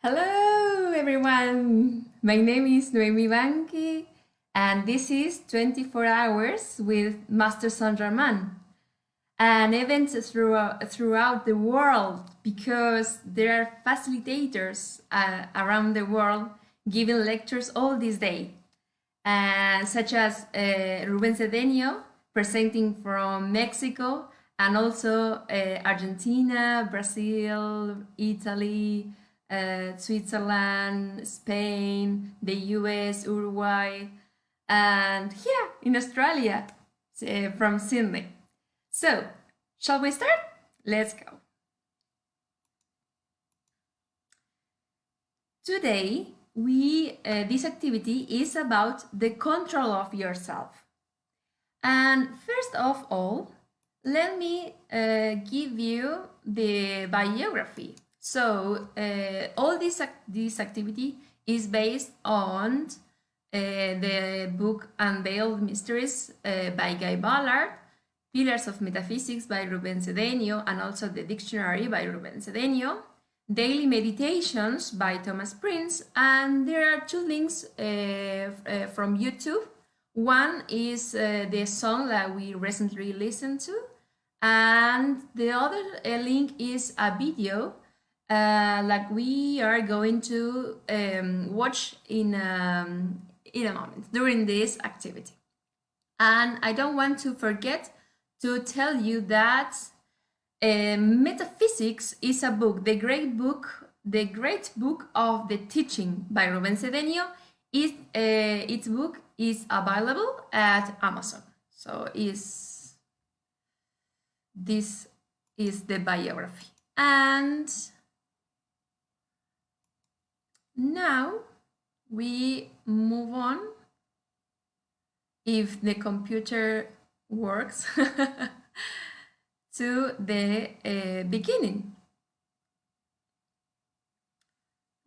Hello everyone, my name is Noemi Banchi and this is 24 Hours with Master Saint Germain, an event throughout the world because there are facilitators around the world giving lectures all this day, such as Ruben Cedeño presenting from Mexico and also Argentina, Brazil, Italy, Switzerland, Spain, the US, Uruguay, and here in Australia from Sydney. So, shall we start? Let's go. Today, this activity is about the control of yourself. And first of all, let me give you the biography. So all this activity is based on the book Unveiled Mysteries by Guy Ballard, Pillars of Metaphysics by Ruben Cedeño, and also the dictionary by Ruben Cedeño, Daily Meditations by Thomas Prince, and there are two links from YouTube. One is the song that we recently listened to, and the other link is a video like we are going to watch in a moment during this activity. And I don't want to forget to tell you that Metaphysics is a book, the great book of the teaching by Ruben Cedeño. Its book is available at Amazon. So this is the biography. And now we move on, if the computer works, to the beginning.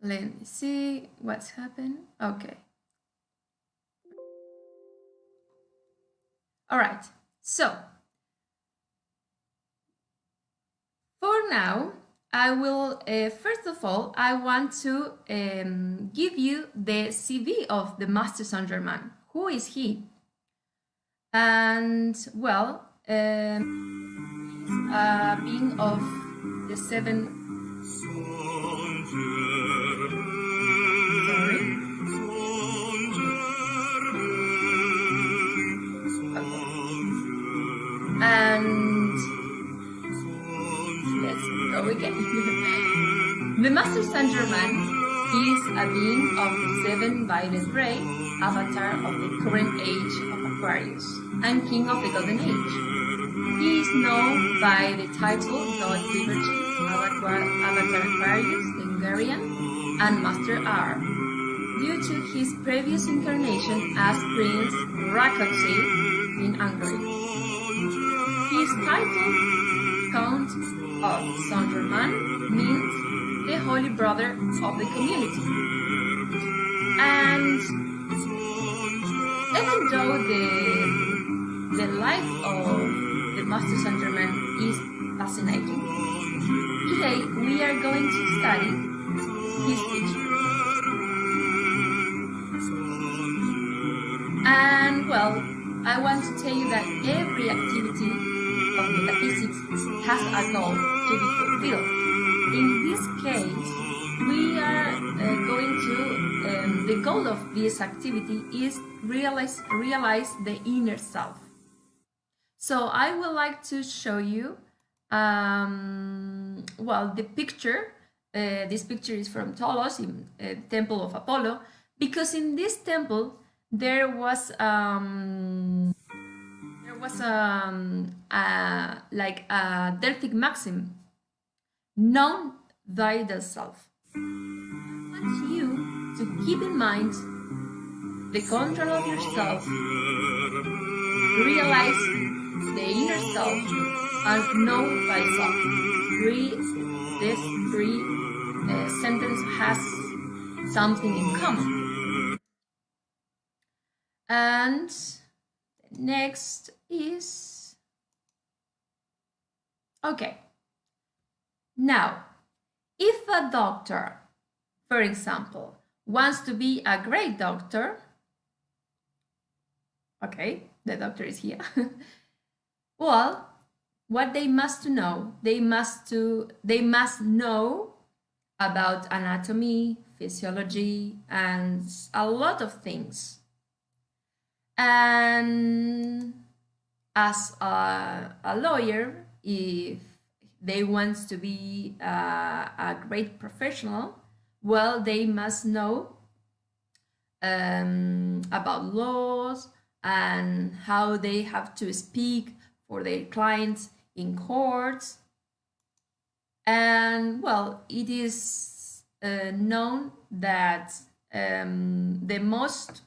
Let me see what's happened. Okay. All right. So for now, I will, first of all, I want to give you the CV of the Master Saint Germain. Who is he? And, well, he's a being of the seven... Sorry. Okay. And... let's go again. The Master Saint Germain is a being of the seven violet ray, avatar of the current age of Aquarius, and king of the golden age. He is known by the title God Liberty, Avatar Aquarius, the Hungarian, and Master R, due to his previous incarnation as Prince Rákóczi in Hungary. His title, Count of Saint Germain, means the holy brother of the community. And even though the life of the Master Saint Germain is fascinating, today we are going to study his teaching. And well, I want to tell you that every activity of metaphysics has a goal to be fulfilled. In this case, we are going to, the goal of this activity is realize the inner self. So I would like to show you, well, the picture. This picture is from Tolos, in Temple of Apollo, because in this temple there was like a Delphic maxim, know thyself. I want you to keep in mind the control of yourself, realize the inner self, and know thyself. This three sentence has something in common. And next is, okay. Now, if a doctor for example, wants to be a great doctor. Okay, the doctor is here. Well, what they must know, they must know about anatomy, physiology, and a lot of things. And as a lawyer, if they want to be a great professional, well, they must know about laws and how they have to speak for their clients in courts. And well, it is known that the most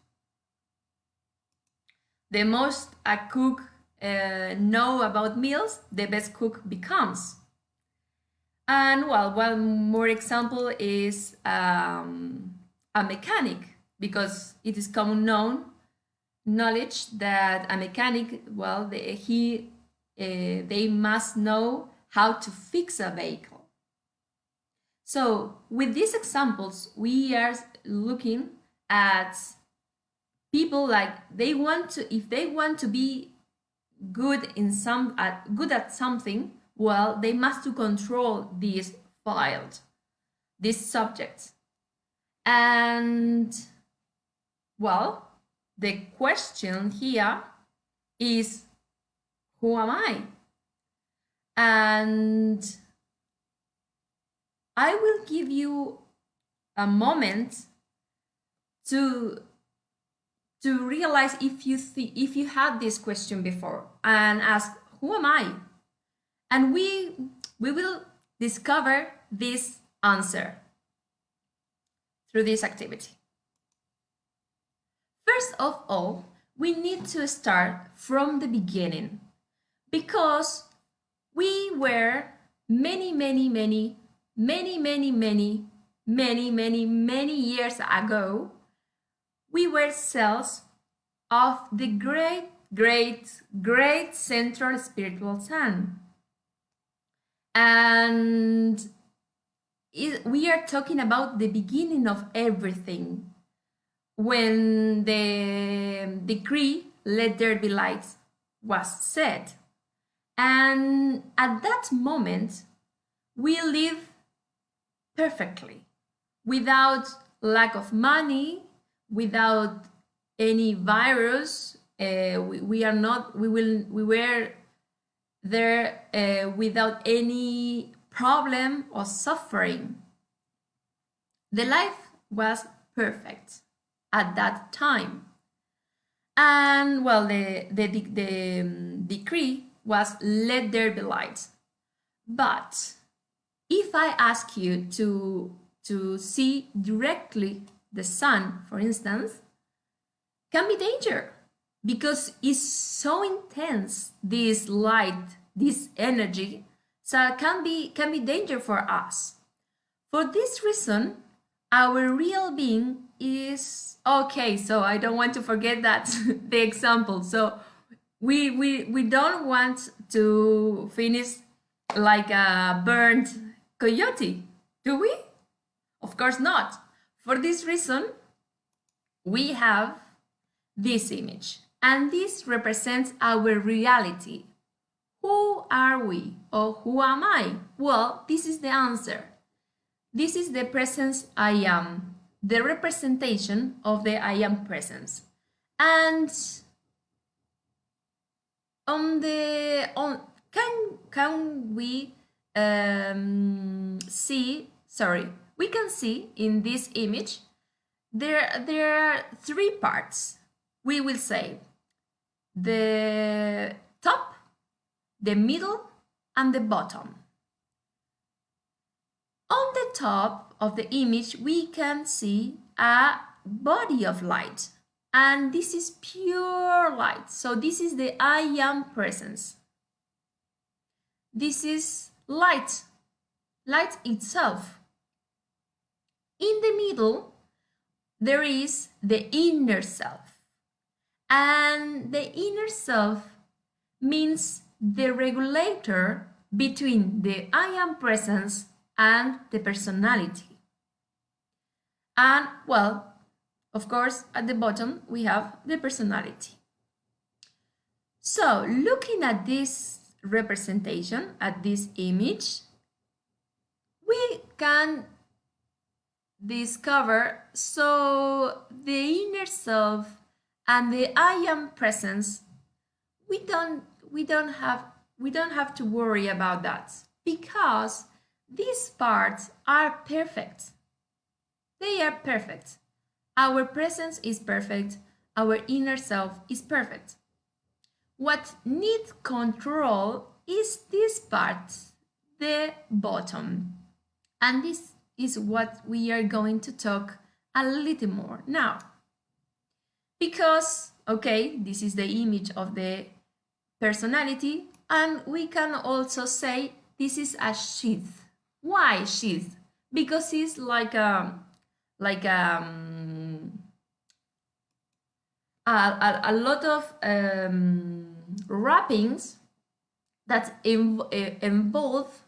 a cook know about meals, the best cook becomes. And well, one more example is a mechanic, because it is common knowledge that a mechanic, well, they must know how to fix a vehicle. So with these examples, we are looking at people like if they want to be good at something, well, they must to control this field, this subject. And well, the question here is, who am I? And I will give you a moment to realize if you had this question before, and ask, who am I? And we will discover this answer through this activity. First of all, we need to start from the beginning, because we were many years ago, we were cells of the great central spiritual sun. And we are talking about the beginning of everything, when the decree, let there be light, was said. And at that moment, we live perfectly, without lack of money, without any virus. We were there without any problem or suffering. The life was perfect at that time. And well, the decree was, let there be light. But if I ask you to see directly the sun, for instance, can be danger, because it's so intense, this light, this energy, so can be danger for us. For this reason, our real being is okay. So I don't want to forget that the example. So we don't want to finish like a burnt coyote, do we? Of course not. For this reason, we have this image, and this represents our reality. Who are we, or who am I? Well, this is the answer. This is the presence I am, the representation of the I am presence. And can we see? Sorry, we can see in this image there are three parts. We will say the top, the middle, and the bottom. On the top of the image, we can see a body of light, and this is pure light. So this is the I am presence. This is light itself. In the middle, there is the inner self, and the inner self means the regulator between the I am presence and the personality. And well, of course, at the bottom, we have the personality. So looking at this representation, at this image, we can discover so the inner self and the I am presence, we don't have to worry about that, because these parts are perfect. They are perfect. Our presence is perfect. Our inner self is perfect. What needs control is this part, the bottom. And this is what we are going to talk a little more now. Because, okay, this is the image of the personality, and we can also say this is a sheath. Why sheath? Because it's like a lot of wrappings that involve,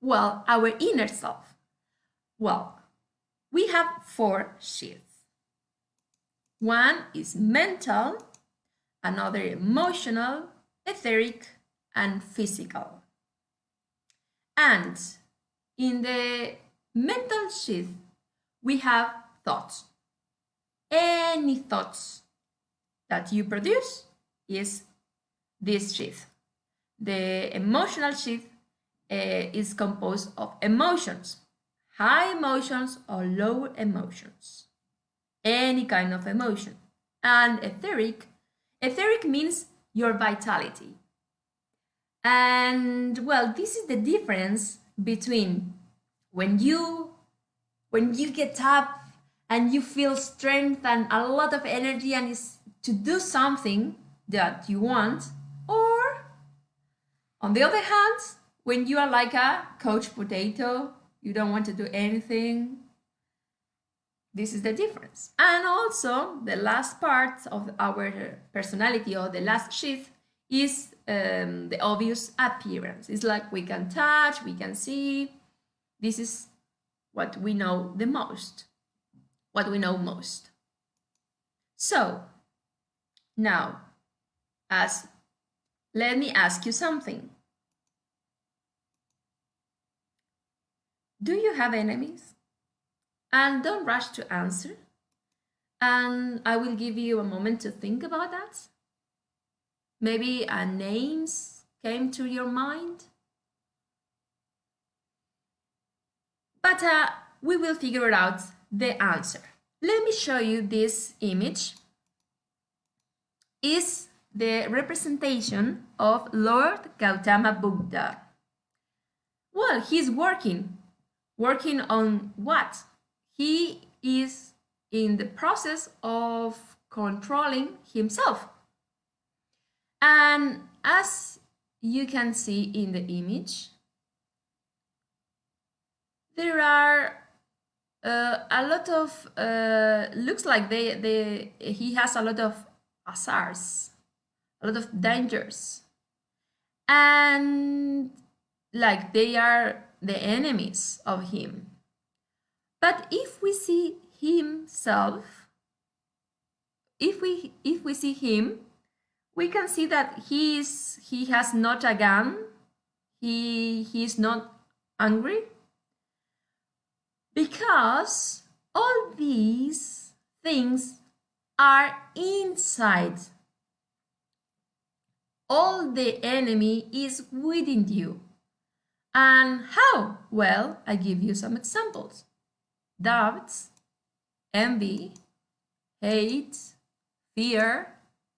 well, our inner self. Well, we have 4 sheaths. One is mental, another emotional, etheric, and physical. And in the mental sheath, we have thoughts. Any thoughts that you produce is this sheath. The emotional sheath is composed of emotions, high emotions or low emotions, any kind of emotion. And etheric means your vitality. And well, this is the difference between when you get up and you feel strength and a lot of energy and is to do something that you want, or on the other hand, when you are like a couch potato, you don't want to do anything. This is the difference. And also the last part of our personality, or the last sheath, is the obvious appearance. It's like we can touch, we can see. This is what we know the most, what we know most. So now, let me ask you something. Do you have enemies? And don't rush to answer. And I will give you a moment to think about that. Maybe names came to your mind. But we will figure out the answer. Let me show you this image. Is the representation of Lord Gautama Buddha. Well, he's working on what? He is in the process of controlling himself. And as you can see in the image, there are a lot of, looks like he has a lot of hazards, a lot of dangers. And like they are the enemies of him. But if we see himself, if we see him, we can see that he has not a gun. He is not angry, because all these things are inside. All the enemy is within you. And how? Well, I give you some examples. Doubts, envy, hate, fear,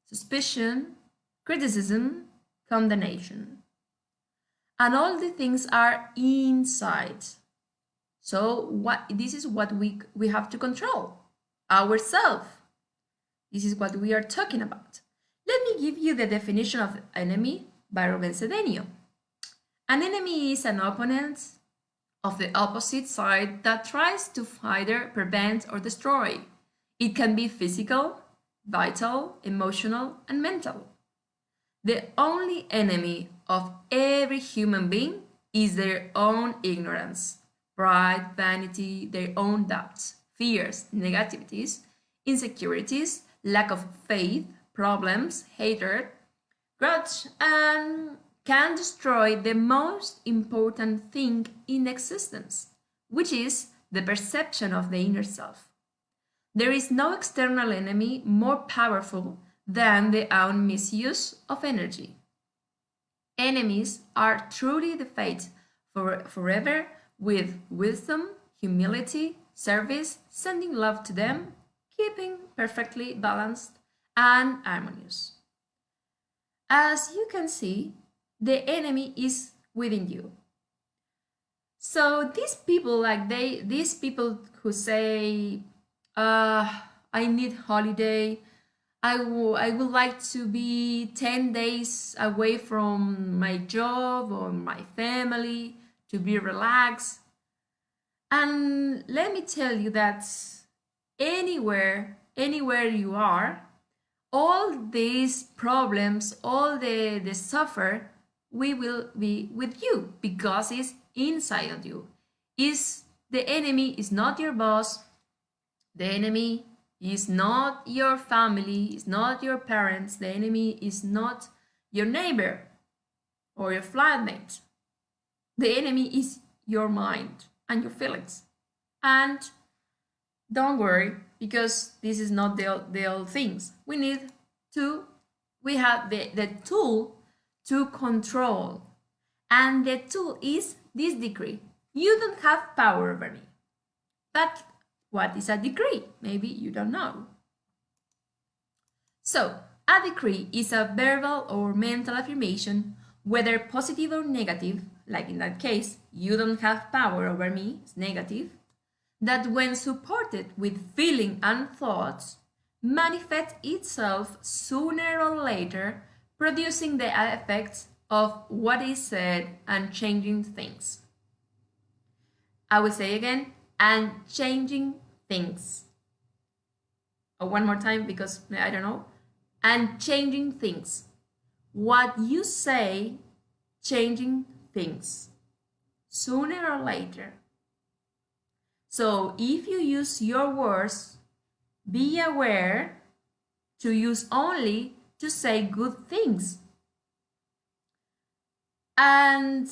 suspicion, criticism, condemnation. And all the things are inside. So this is what we have to control, ourselves. This is what we are talking about. Let me give you the definition of enemy by Ruben Cedeño. An enemy is an opponent of the opposite side that tries to either prevent or destroy. It can be physical, vital, emotional, and mental. The only enemy of every human being is their own ignorance, pride, vanity, their own doubts, fears, negativities, insecurities, lack of faith, problems, hatred, grudge, and can destroy the most important thing in existence, which is the perception of the inner self. There is no external enemy more powerful than the own misuse of energy. Enemies are truly defeated forever with wisdom, humility, service, sending love to them, keeping perfectly balanced and harmonious. As you can see, the enemy is within you. So these people, these people who say, I need holiday, I would like to be 10 days away from my job or my family to be relaxed. And let me tell you that anywhere you are, all these problems, all the suffer, we will be with you because it's inside of you. The enemy is not your boss. The enemy is not your family, is not your parents. The enemy is not your neighbor or your flatmate. The enemy is your mind and your feelings. And don't worry, because this is not the old things. We have the tool to control. And the tool is this decree. You don't have power over me. But what is a decree? Maybe you don't know. So, a decree is a verbal or mental affirmation, whether positive or negative, like in that case, you don't have power over me, it's negative, that when supported with feeling and thoughts, manifests itself sooner or later, producing the effects of what is said and changing things. I will say again, and changing things. One more time because I don't know. And changing things. What you say, changing things. Sooner or later. So if you use your words, be aware to use only to say good things. And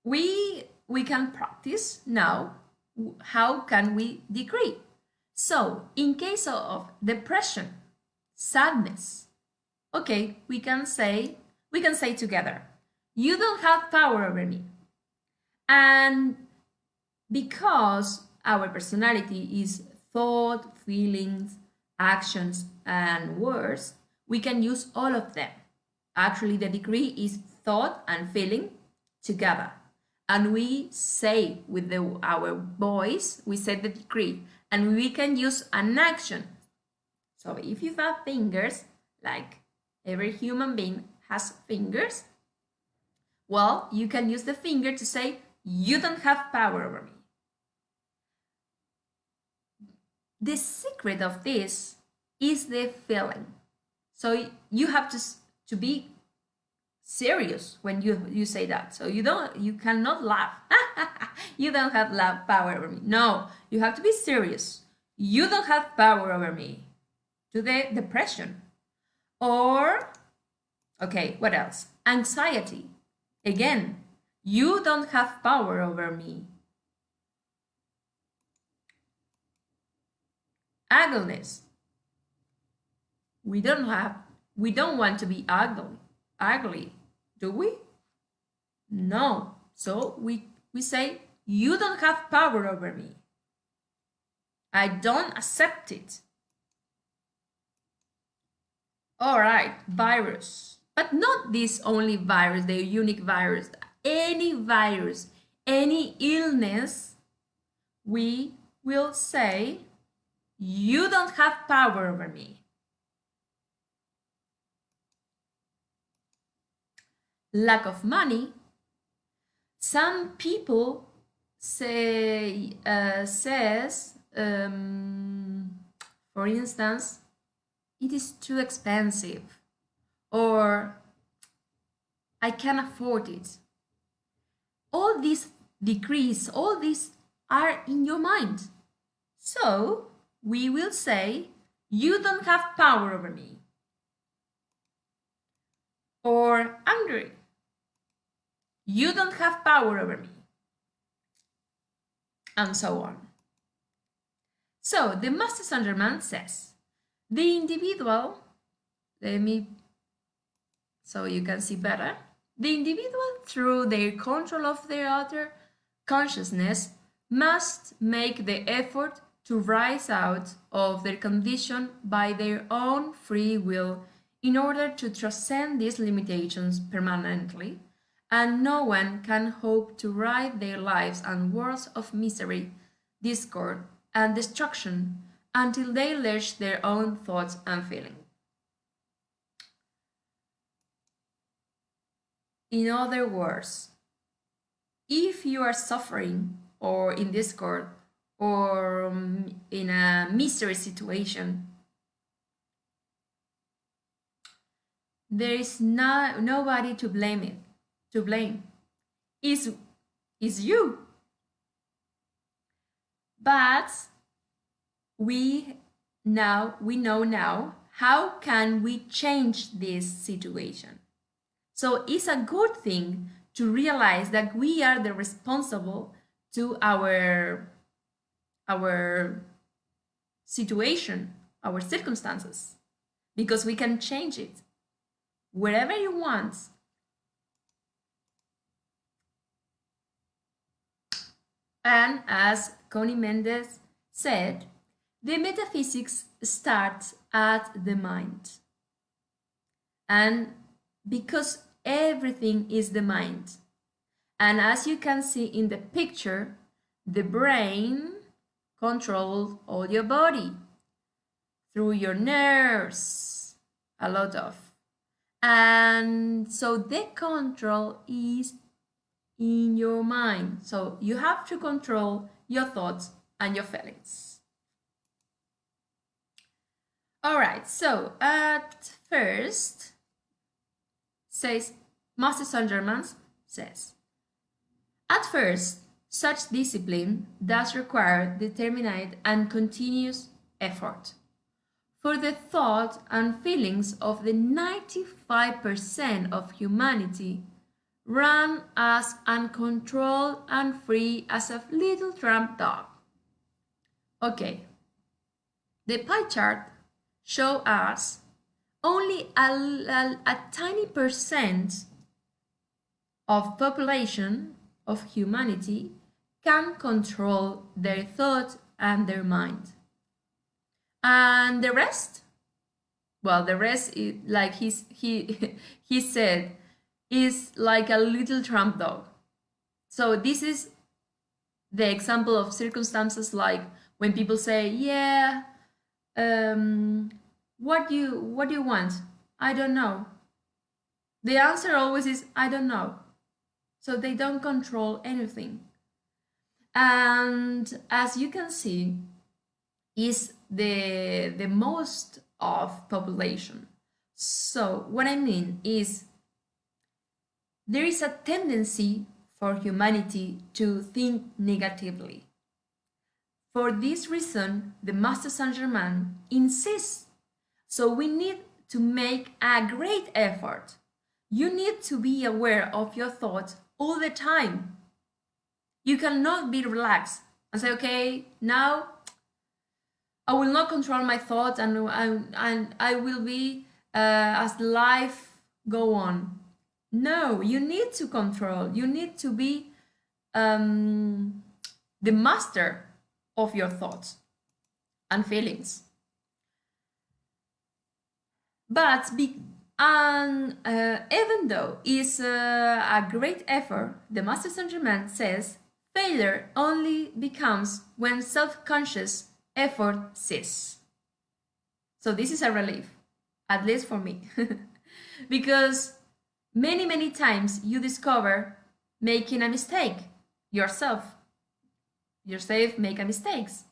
we can practice now. How can we decree? So in case of depression, sadness, okay, we can say together, you don't have power over me. And because our personality is thought, feelings, actions, and words, we can use all of them. Actually, the decree is thought and feeling together. And we say with our voice, we say the decree. And we can use an action. So if you have fingers, like every human being has fingers, well, you can use the finger to say, you don't have power over me. The secret of this is the feeling. So you have to be serious when you say that. So you cannot laugh. You don't have power over me. No, you have to be serious. You don't have power over me. To the depression. Or, okay, what else? Anxiety. Again, you don't have power over me. Ugliness. We don't want to be ugly, do we? No. So we say, you don't have power over me. I don't accept it. All right, virus. But not this only virus, the unique virus. Any virus, any illness, we will say, you don't have power over me. Lack of money. Some people says, for instance, it is too expensive, or I can't afford it. All these decrees, all these are in your mind. So we will say, you don't have power over me. Or angry. You don't have power over me. And so on. So the Master Saint Germain says, the individual, so you can see better, the individual, through their control of their outer consciousness, must make the effort to rise out of their condition by their own free will in order to transcend these limitations permanently, and no one can hope to rid their lives and worlds of misery, discord, and destruction until they learn their own thoughts and feelings. In other words, if you are suffering or in discord or in a misery situation, there is nobody to blame. Is you. But we know now how can we change this situation. So it's a good thing to realize that we are the responsible to our situation, our circumstances, because we can change it wherever you want. And as Connie Mendes said, the metaphysics starts at the mind. And because everything is the mind. And as you can see in the picture, the brain controls all your body through your nerves, a lot of. And so the control is in your mind. So you have to control your thoughts and your feelings. All right, so at first, says Master Saint Germain says, at first, such discipline does require determined and continuous effort. For the thought and feelings of the 95% of humanity run as uncontrolled and free as a little tramp dog. Okay, the pie chart shows us only a tiny percent of population of humanity can control their thought and their mind. And the rest? Well, the rest, is, like he said, is like a little tramp dog. So this is the example of circumstances like when people say, yeah, what do you want? I don't know. The answer always is, I don't know. So they don't control anything. And as you can see, is the most of population. So what I mean is there is a tendency for humanity to think negatively. For this reason, the Master Saint Germain insists. So we need to make a great effort. You need to be aware of your thoughts all the time. You cannot be relaxed and say, okay, now I will not control my thoughts and I will be as life go on. No, you need to control. You need to be the master of your thoughts and feelings. But even though it's a great effort, the Master Saint Germain says failure only becomes when self-conscious effort ceases. So this is a relief, at least for me, because many times you discover making a mistake yourself make a mistakes.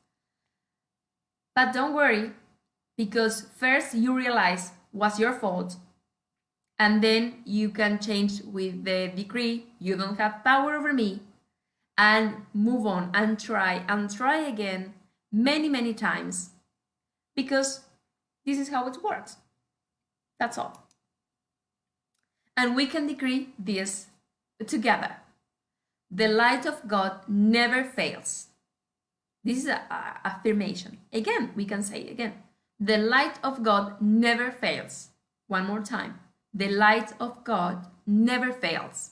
But don't worry, because first you realize what's your fault, and then you can change with the decree, you don't have power over me, and move on and try again many, many times, because this is how it works. That's all. And we can decree this together. The light of God never fails. This is an affirmation. Again, we can say again. The light of God never fails. One more time. The light of God never fails.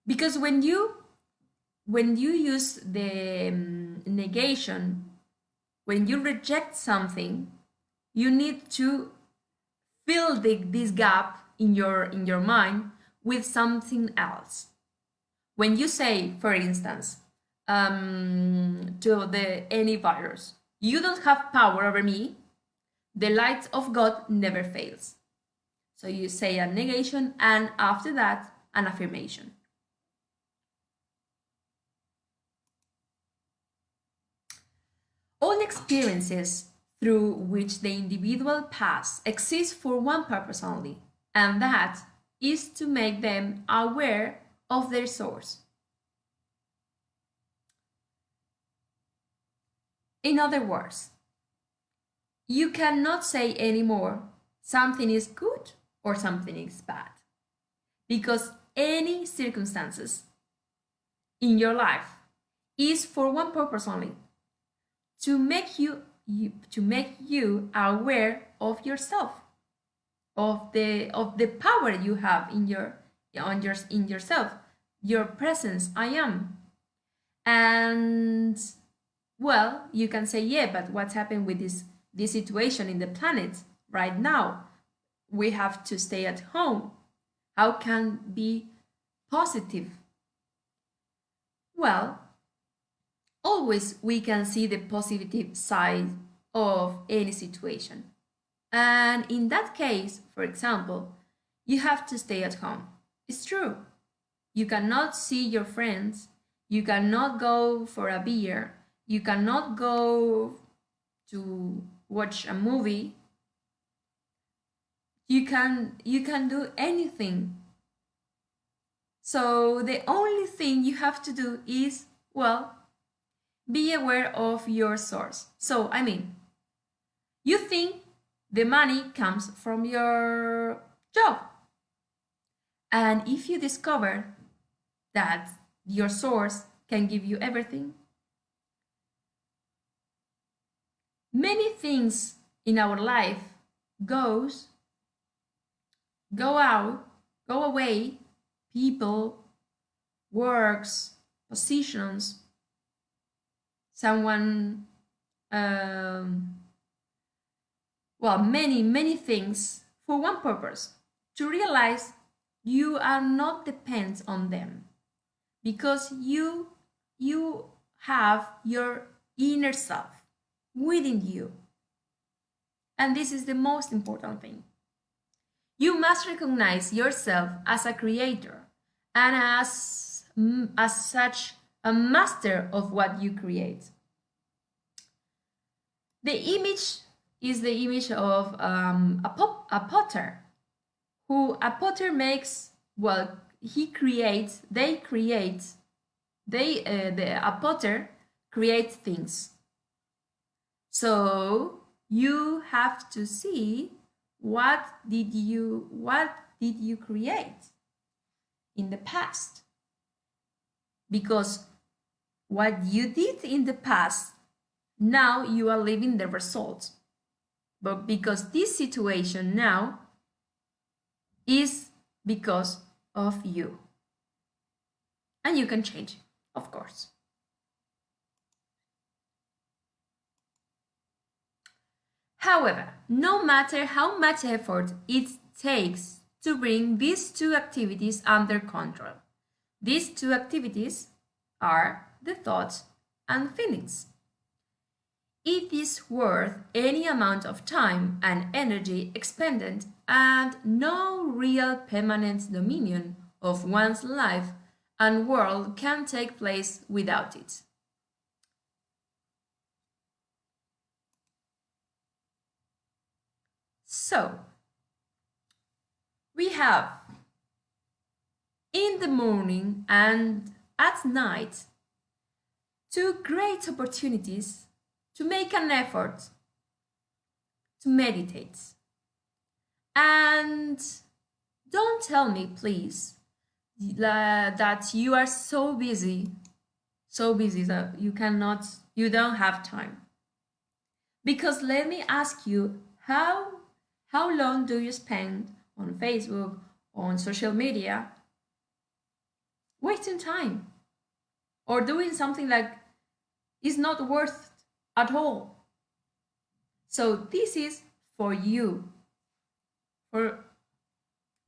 Because when you use the negation, when you reject something, you need to fill this gap in your mind with something else. When you say, for instance, to any virus, you don't have power over me, the light of God never fails. So you say a negation, and after that, an affirmation. All experiences through which the individual pass exist for one purpose only, and that is to make them aware of their source. In other words, you cannot say anymore something is good or something is bad, because any circumstances in your life is for one purpose only, to make you aware of yourself, of the power you have in yourself, your presence. I am. And well, you can say, yeah, but what's happened with this situation in the planet right now? We have to stay at home. How can be positive? Well, always we can see the positive side of any situation. And in that case, for example, you have to stay at home. It's true. You cannot see your friends. You cannot go for a beer. You cannot go to watch a movie. You can do anything. So the only thing you have to do is, well, be aware of your source. So, I mean, you think the money comes from your job. And if you discover that your source can give you everything, many things in our life go away, people, works, positions, someone, well, many things for one purpose, to realize you are not dependent on them, because you have your inner self within you. And this is the most important thing. You must recognize yourself as a creator and as such a master of what you create. The image is the image of a potter. A potter makes, well, a potter creates things. So you have to see what did you create in the past, because what you did in the past, now you are living the results. But because this situation now is because of you, and you can change it, of course. However, no matter how much effort it takes to bring these two activities under control, these two activities are the thoughts and feelings. It is worth any amount of time and energy expended, and no real permanent dominion of one's life and world can take place without it. So, we have in the morning and at night two great opportunities to make an effort to meditate. And don't tell me, please, that you are so busy that you don't have time. Because let me ask you, how long do you spend on Facebook, on social media, wasting time or doing something like is not worth at all? So this is for you.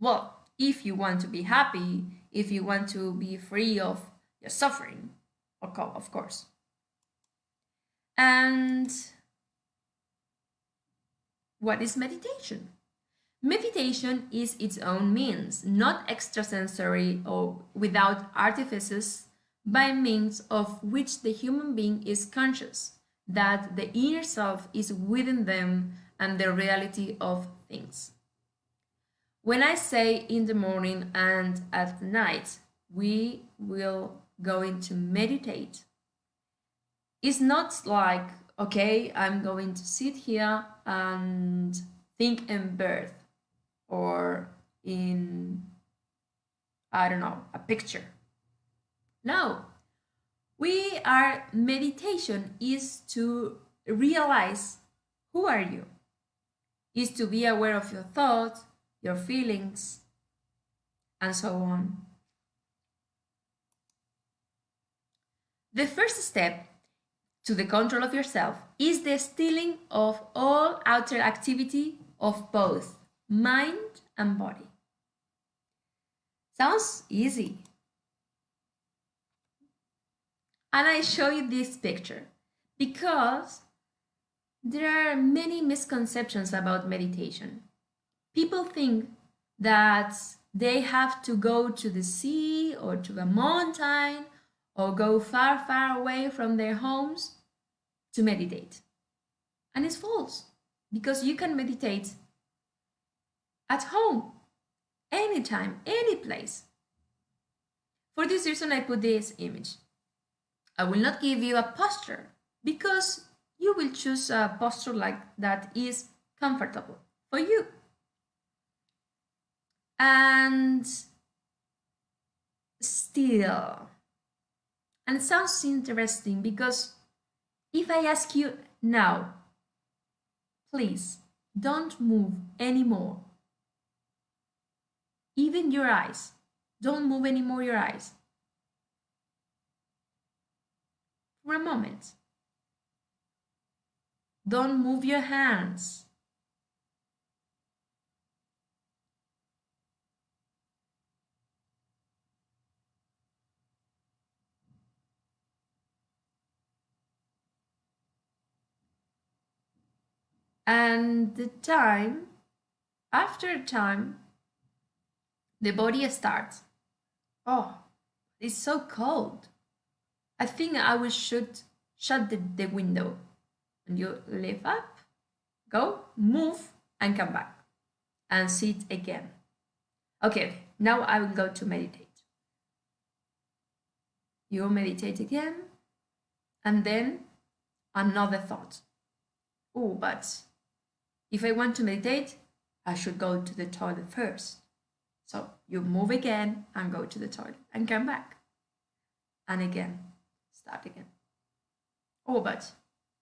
Well, if you want to be happy, if you want to be free of your suffering, of course. And what is meditation? Meditation is its own means, not extrasensory or without artifices, by means of which the human being is conscious that the inner self is within them and the reality of things. When I say in the morning and at night, we will going to meditate, it's not like, okay, I'm going to sit here and think in birth or in, I don't know, a picture. No, meditation is to realize who are you, is to be aware of your thoughts, your feelings, and so on. The first step to the control of yourself is the stilling of all outer activity of both mind and body. Sounds easy. And I show you this picture because there are many misconceptions about meditation. People think that they have to go to the sea or to a mountain or go far, far away from their homes to meditate. And it's false, because you can meditate at home, anytime, any place. For this reason, I put this image. I will not give you a posture, because you will choose a posture like that is comfortable for you. And still, and it sounds interesting because if I ask you now, please don't move anymore. Even your eyes, don't move anymore your eyes. For a moment. Don't move your hands. And after time, the body starts. Oh, it's so cold. I think I should shut the window. And you lift up, go, move, and come back. And sit again. Okay, now I will go to meditate. You meditate again, and then another thought. Oh, but if I want to meditate, I should go to the toilet first. So you move again and go to the toilet and come back. And again, start again. Oh, but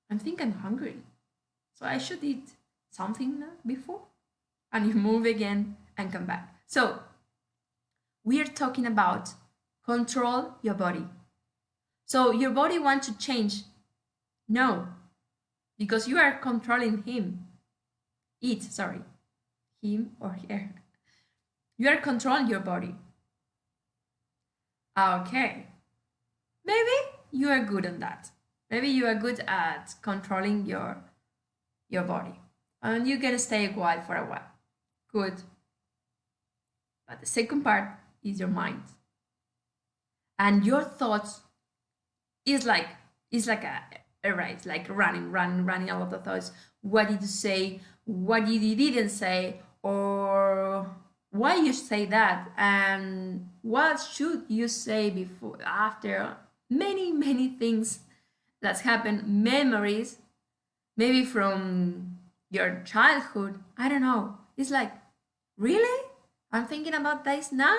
I think I'm hungry. So I should eat something before. And you move again and come back. So we are talking about control your body. So your body wants to change. No, because you are controlling him. Him or her. You are controlling your body. Okay. Maybe you are good on that. Maybe you are good at controlling your body. And you can stay quiet for a while. Good. But the second part is your mind. And your thoughts is like a race, like running a lot of thoughts. What did you say? What you didn't say? Or why you say that? And what should you say before, after? Many things that happen, memories, maybe from your childhood. I don't know. It's like, really? I'm thinking about this now?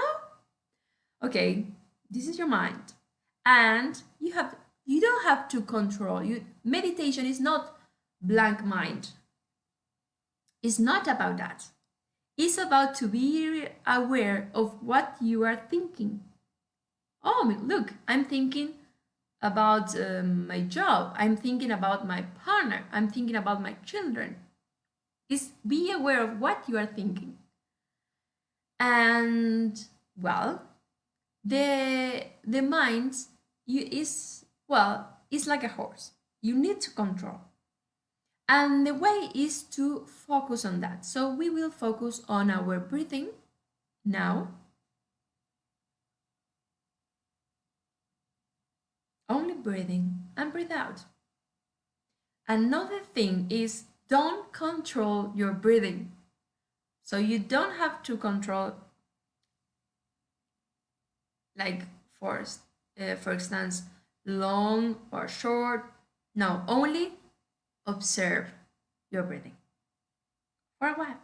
Okay, this is your mind. And you don't have to control. Meditation is not blank mind. It's not about that. It's about to be aware of what you are thinking. Oh, look, I'm thinking about my job. I'm thinking about my partner. I'm thinking about my children. Is be aware of what you are thinking. And well, the mind is like a horse. You need to control. And the way is to focus on that. So we will focus on our breathing now. Only breathing and breathe out. Another thing is don't control your breathing. So you don't have to control, like for instance, long or short. No, only observe your breathing for a while.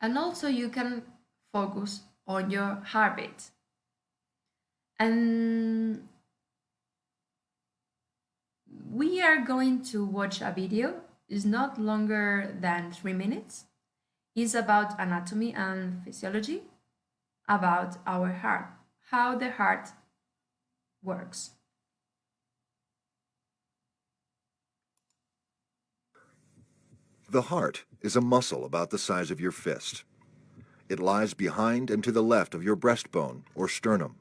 And also you can focus on your heartbeat. And we are going to watch a video. It's not longer than 3 minutes. It's about anatomy and physiology, about our heart, how the heart works. The heart is a muscle about the size of your fist. It lies behind and to the left of your breastbone or sternum.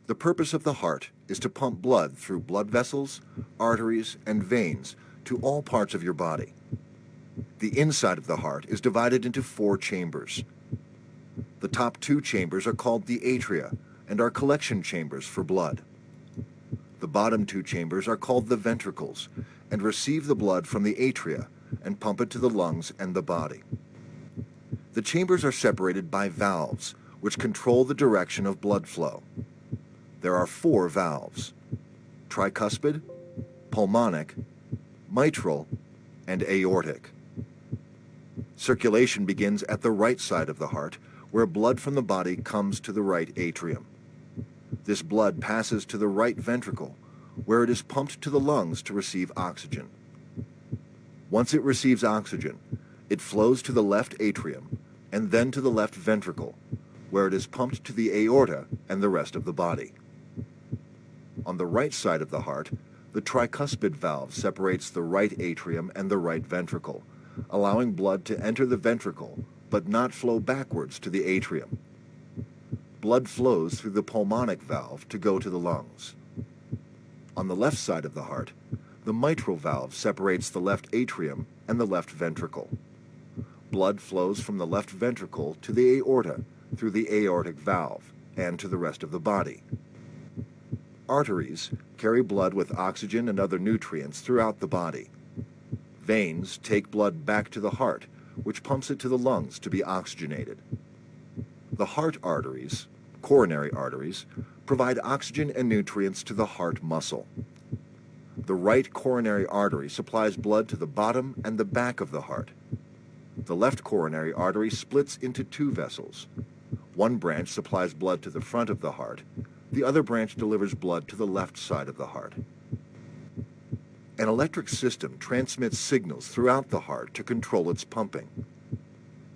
The purpose of the heart is to pump blood through blood vessels, arteries, and veins to all parts of your body. The inside of the heart is divided into 4 chambers. The top 2 chambers are called the atria and are collection chambers for blood. The bottom 2 chambers are called the ventricles and receive the blood from the atria and pump it to the lungs and the body. The chambers are separated by valves, which control the direction of blood flow. There are 4 valves: tricuspid, pulmonic, mitral, and aortic. Circulation begins at the right side of the heart, where blood from the body comes to the right atrium. This blood passes to the right ventricle, where it is pumped to the lungs to receive oxygen. Once it receives oxygen, it flows to the left atrium and then to the left ventricle, where it is pumped to the aorta and the rest of the body. On the right side of the heart, the tricuspid valve separates the right atrium and the right ventricle, allowing blood to enter the ventricle but not flow backwards to the atrium. Blood flows through the pulmonic valve to go to the lungs. On the left side of the heart, the mitral valve separates the left atrium and the left ventricle. Blood flows from the left ventricle to the aorta through the aortic valve and to the rest of the body. Arteries carry blood with oxygen and other nutrients throughout the body. Veins take blood back to the heart, which pumps it to the lungs to be oxygenated. The heart arteries, coronary arteries, provide oxygen and nutrients to the heart muscle. The right coronary artery supplies blood to the bottom and the back of the heart. The left coronary artery splits into 2 vessels. One branch supplies blood to the front of the heart. The other branch delivers blood to the left side of the heart. An electric system transmits signals throughout the heart to control its pumping.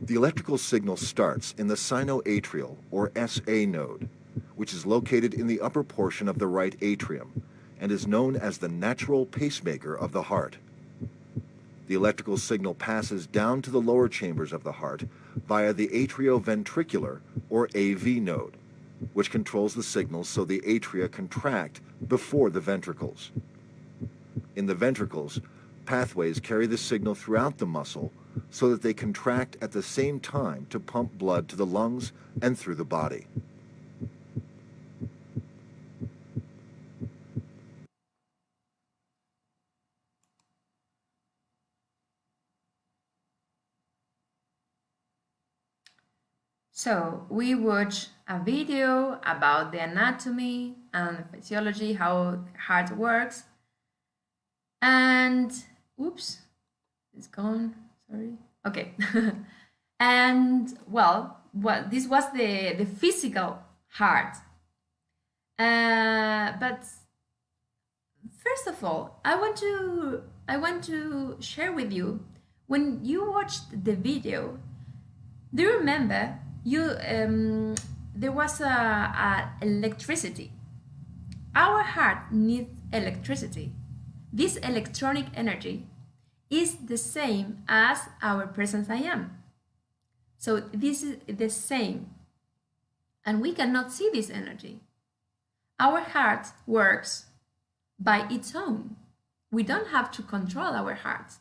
The electrical signal starts in the sinoatrial, or SA node, which is located in the upper portion of the right atrium and is known as the natural pacemaker of the heart. The electrical signal passes down to the lower chambers of the heart via the atrioventricular, or AV node, which controls the signals so the atria contract before the ventricles. In the ventricles, Pathways carry the signal throughout the muscle so that they contract at the same time to pump blood to the lungs and through the body. So we watch a video about the anatomy and physiology, how heart works. And, oops, it's gone, sorry. Okay. And, well, this was the physical heart. But first of all, I want to share with you, when you watched the video, do you remember there was a electricity? Our heart needs electricity. This electronic energy is the same as our present I am. So this is the same, and we cannot see this energy. Our heart works by its own. We don't have to control our heart.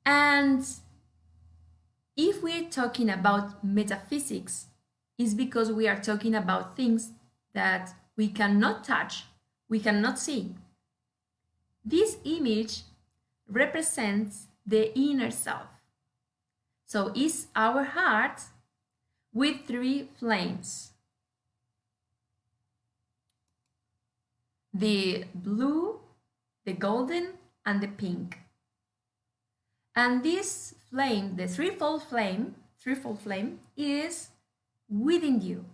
And if we're talking about metaphysics, it's because we are talking about things that we cannot touch, we cannot see. This image represents the inner self. So it's our heart with 3 flames. The blue, the golden, and the pink. And this flame, the threefold flame is within you,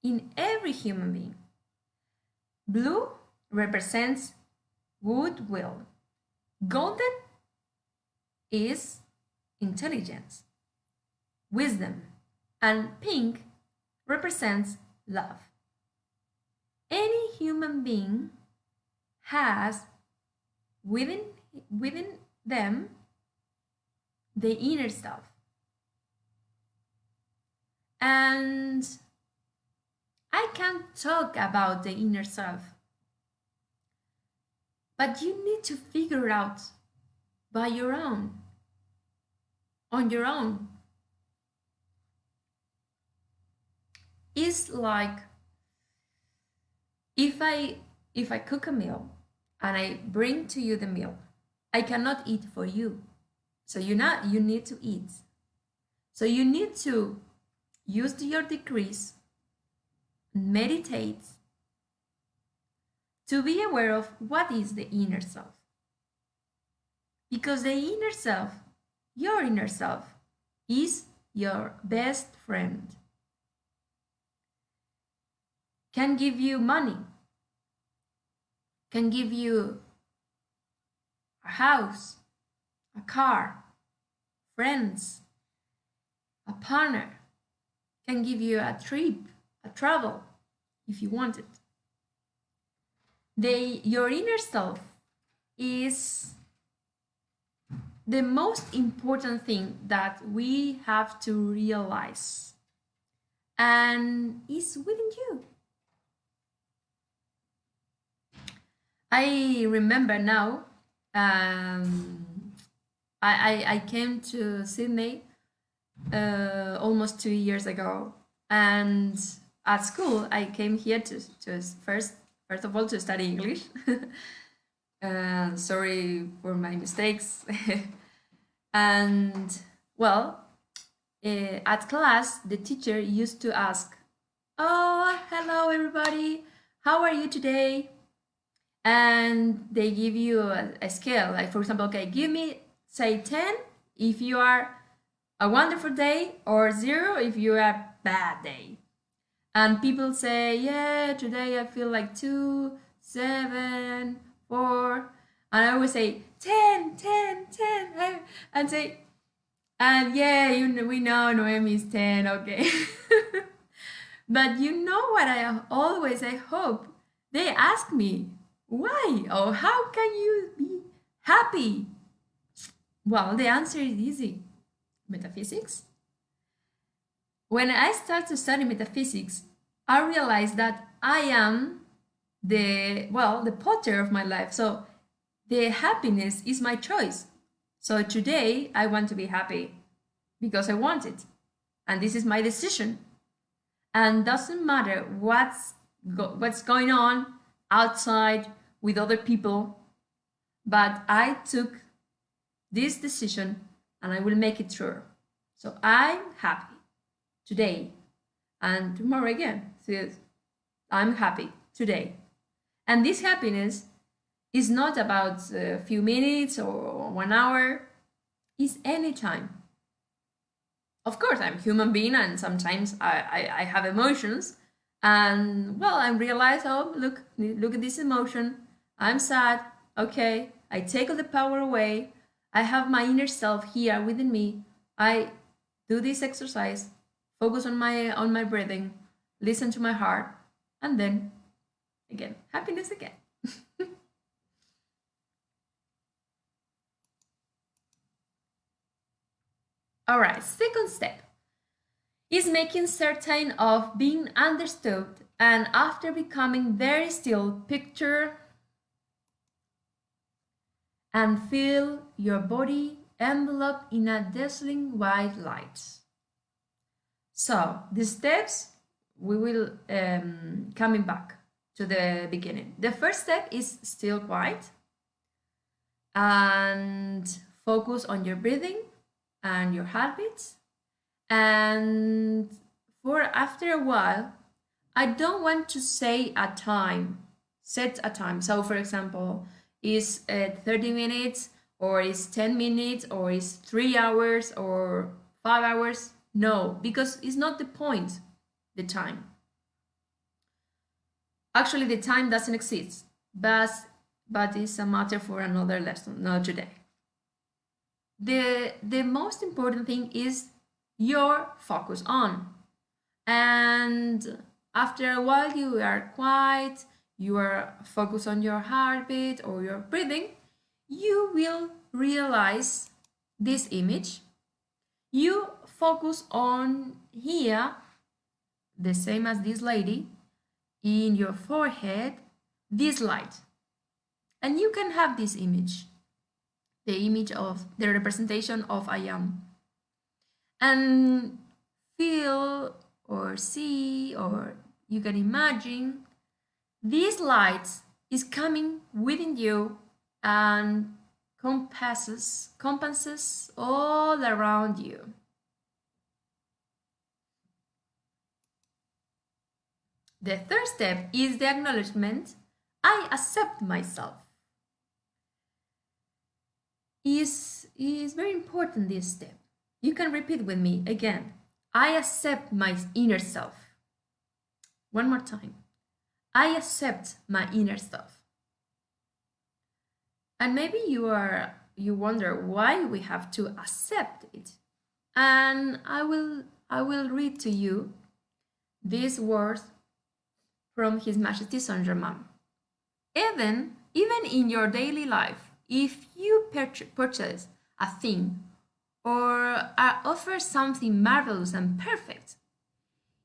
in every human being. Blue represents goodwill. Golden is intelligence, wisdom, and pink represents love. Any human being has within them the inner self. And I can't talk about the inner self, but you need to figure out by your own, on your own. It's like if I cook a meal and I bring to you the meal, I cannot eat for you. So you need to eat. So you need to use your decrees, meditate, to be aware of what is the inner self. Because the inner self, your inner self, is your best friend. Can give you money, can give you a house, a car, friends, a partner, can give you a trip, a travel, if you want it. Your inner self is the most important thing that we have to realize, and is within you. I remember now, I came to Sydney almost 2 years ago, and at school I came here to first of all to study English. Sorry for my mistakes. And well, at class the teacher used to ask, "Oh, hello everybody, how are you today?" And they give you a scale, like for example, okay, give me, say 10 if you are a wonderful day, or 0 if you are a bad day. And people say, yeah, today I feel like 2, 7, 4, and I always say 10, 10, 10, and say, and yeah, we know Noemi is 10, okay. But you know what I hope they ask me, why? Or how can you be happy? Well, the answer is easy. Metaphysics. When I started to study metaphysics, I realized that I am the potter of my life. So the happiness is my choice. So today I want to be happy because I want it. And this is my decision. And doesn't matter what's going on outside with other people, but I took this decision and I will make it true. So I'm happy today and tomorrow again. So I'm happy today. And this happiness is not about a few minutes or 1 hour, it's any time. Of course, I'm a human being and sometimes I have emotions. And well, I realize, oh, look at this emotion. I'm sad. Okay, I take all the power away. I have my inner self here within me. I do this exercise, focus on my breathing, listen to my heart, and then again, happiness again. All right, second step is making certain of being understood, and after becoming very still, picture and feel your body enveloped in a dazzling white light. So the steps, we will coming back to the beginning. The first step is still quiet and focus on your breathing and your heartbeats. And for after a while, I don't want to say a time, set a time. So for example, is 30 minutes or is 10 minutes or is 3 hours or 5 hours? No, because it's not the point, the time. Actually, the time doesn't exist, but it's a matter for another lesson, not today. The most important thing is your focus on. And after a while you are quiet, you are focused on your heartbeat or your breathing, you will realize this image. You focus on here, the same as this lady, in your forehead, this light. And you can have this image, the image of the representation of I am. And feel or see or you can imagine this light is coming within you and compasses all around you. The third step is the acknowledgement. I accept myself. Is very important, this step. You can repeat with me again. I accept my inner self. One more time. I accept my inner self. And maybe you wonder why we have to accept it. And I will read to you these words from His Majesty Saint Germain. Even in your daily life, if you purchase a thing or offer something marvelous and perfect,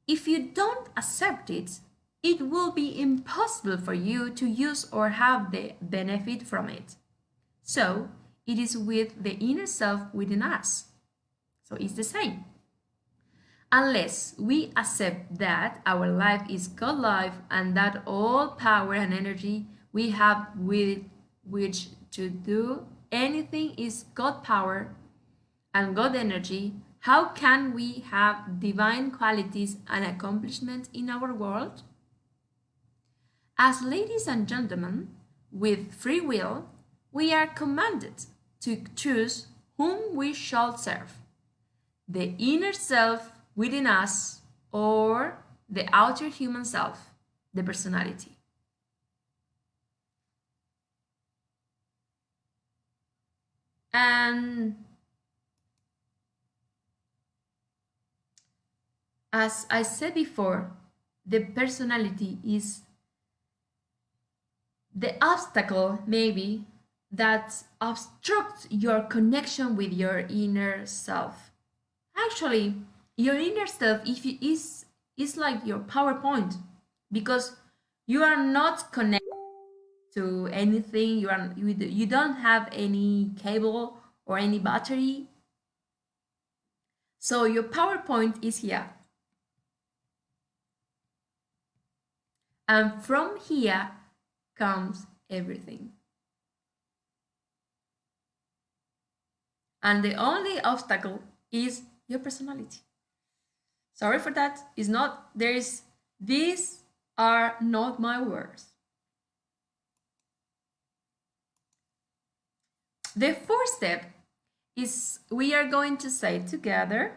if you don't accept it, it will be impossible for you to use or have the benefit from it. So it is with the inner self within us. So it's the same. Unless we accept that our life is God life and that all power and energy we have with which to do anything is God power and God energy, how can we have divine qualities and accomplishments in our world? As ladies and gentlemen, with free will, we are commanded to choose whom we shall serve, the inner self within us or the outer human self, the personality. And as I said before, the personality is the obstacle, maybe, that obstructs your connection with your inner self. Actually, your inner self is like your PowerPoint because you are not connected. to anything. You don't have any cable or any battery. So your PowerPoint is here. And from here comes everything. And the only obstacle is your personality. Sorry for that. These are not my words. The fourth step is we are going to say together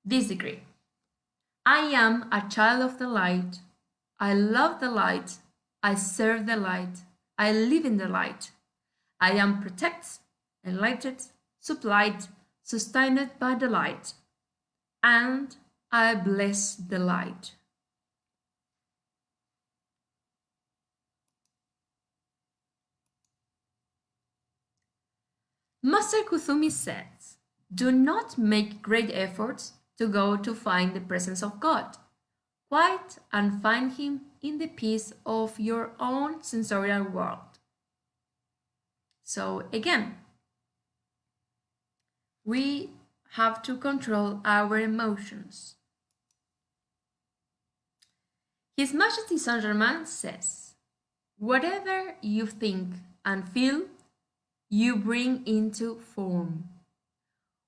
this decree. I am a child of the light. I love the light. I serve the light. I live in the light. I am protected, enlightened, supplied, sustained by the light. And I bless the light. Master Kuthumi says, do not make great efforts to go to find the presence of God. Quiet and find Him in the peace of your own sensorial world. So again, we have to control our emotions. His Majesty Saint Germain says, whatever you think and feel, you bring into form.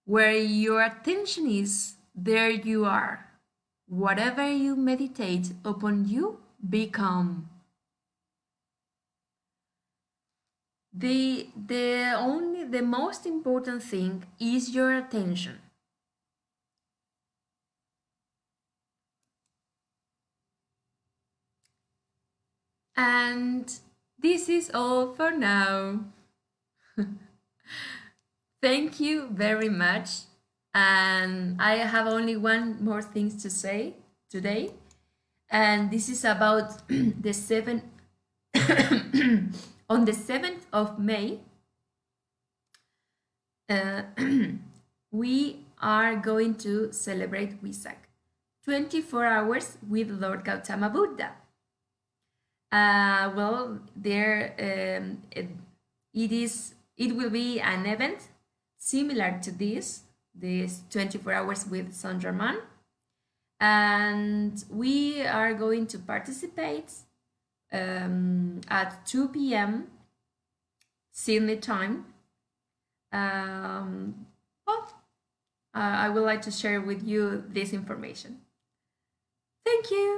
Where your attention is, there you are. Whatever you meditate upon, you become. The most important thing is your attention. And this is all for now. Thank you very much. And I have only one more thing to say today. And this is about the 7th on the 7th of May. We are going to celebrate Wesak, 24 hours with Lord Gautama Buddha. Well, it will be an event similar to this 24 hours with Saint Germain, and we are going to participate at 2 p.m. Sydney time. I would like to share with you this information. Thank you.